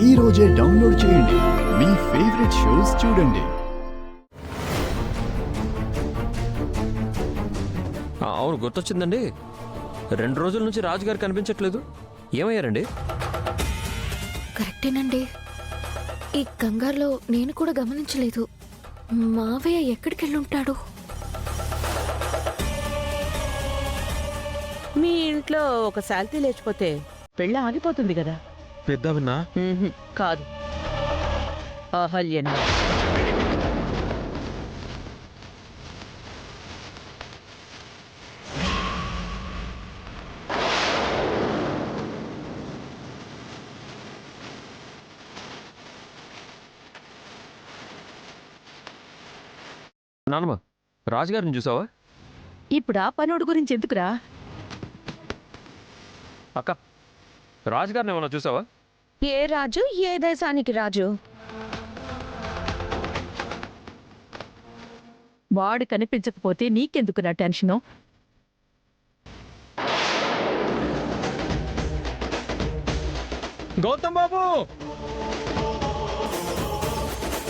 ఈ రోజే డౌన్లోడ్ చేయండి. మీ ఫేవరెట్ షోస్ చూడండి. అవును, గుర్తొచ్చిందండి. 2 రోజుల నుంచి రాజుగారు కనిపించట్లేదు. ఏమయ్యారండి? కరెక్టేనండి. ఈ కంగారులో నేను కూడా గమనించలేదు. మావయ్య ఎక్కడికెళ్ళుంటాడు? మీ ఇంట్లో ఒక శాల్తీ లేచిపోతే పెళ్ళి ఆగిపోతుంది కదా. పెద్దవిన్నా కాదు, అహల్యన. నానమ్మ, రాజుగారిని చూసావా? ఇప్పుడు ఆ పనుడు గురించి ఎందుకురా? అక్క, రాజుగారిని ఏమన్నా చూసావా? ఏ రాజు ఏ దేశానికి రాజు? వాడు కనిపించకపోతే నీకెందుకురా టెన్షను? గౌతమ్ బాబు